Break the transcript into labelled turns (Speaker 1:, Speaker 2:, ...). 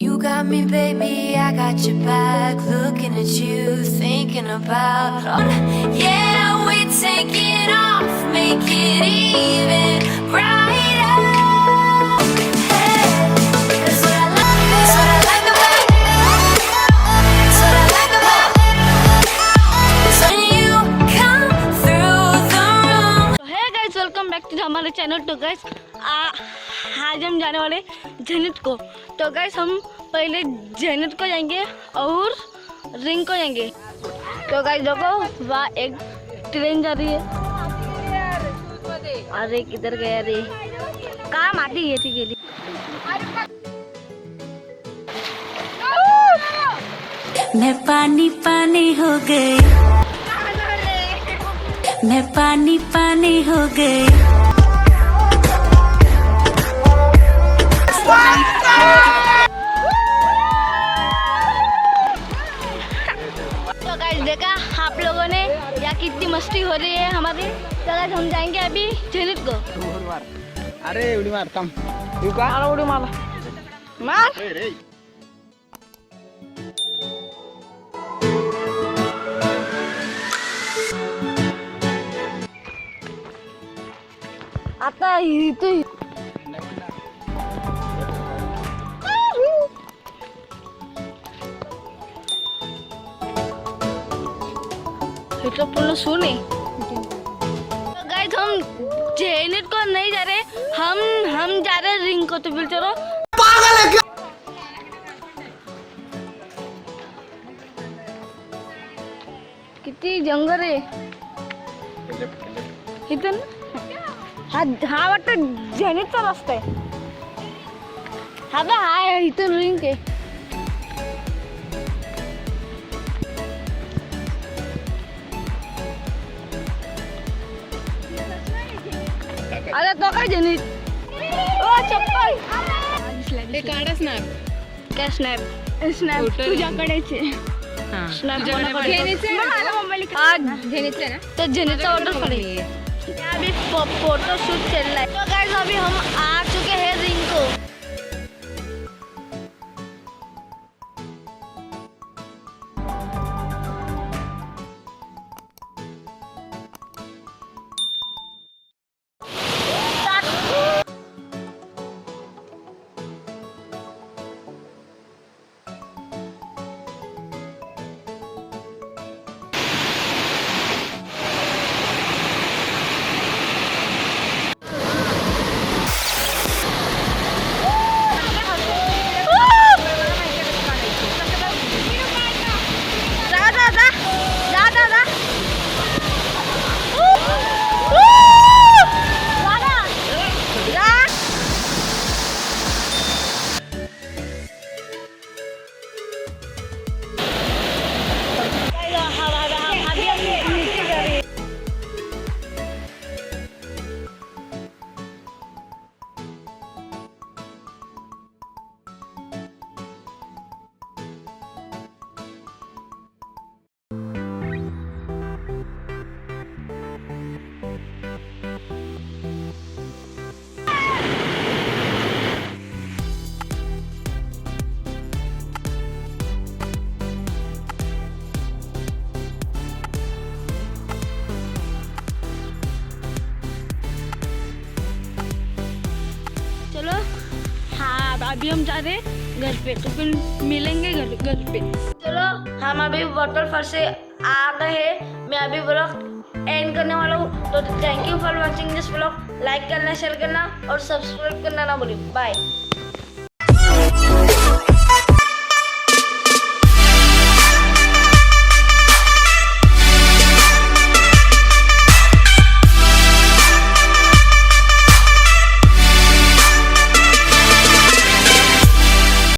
Speaker 1: You got me, baby, I got your back. Looking at you, thinking about yeah, we take it off, make it even brighter. Hey, that's what I like, that's what I like about that's what I like about it's when you come through the room.
Speaker 2: Hey guys, welcome back to हमारे channel. तो guys आज हम जाने वाले Zenith को। तो guys हम पहले Zenith को जाएंगे और रिंग को जाएंगे। तो गाइस देखो वहाँ एक ट्रेन जा रही है। अरे किधर गया रे? काम आती है थी गेली।
Speaker 1: मैं पानी पानी हो गई, मैं पानी पानी हो गई।
Speaker 2: तो गाइस देखा आप लोगों ने यहाँ कितनी मस्ती हो रही है हमारी। तो गाइस हम जाएंगे अभी झेनिथ को।
Speaker 3: अरे उडी मार थांब येऊ का
Speaker 2: मारा उडी मारा मार। आता इथे तो पूर्ण सुने। तो गाइस हम झेनिथ को नहीं जा रहे, हम जा रहे रिंग को। तो फिर चलो।
Speaker 3: पागल है क्या?
Speaker 2: किती जंगल आहे इथून। हा वाटतं झेनिथचा रस्ता आहे। हा बा हा इथून रिंग आहे। अरे तो काय झेनिथ? ओ चप्पल
Speaker 4: ते काढा स्नॅप.
Speaker 2: काय स्नॅप? स्नॅप तुझ्याकडेच आहे। स्नॅप
Speaker 4: झेनिथचं ना?
Speaker 2: तो झेनिथचा वॉटरफॉल आहे। अभी फोटो शूट चल रहा है। तो गाइस अभी हम आ चुके हैं रिंग को। चलो हाँ अभी हम जा रहे घर पे। तो फिर मिलेंगे घर पे। चलो हम अभी वाटरफॉल से आ गए हैं। मैं अभी ब्लॉग एंड करने वाला हूँ। तो thank you for watching this blog. Like करना, शेयर करना और सब्सक्राइब करना ना भूलिए। बाय।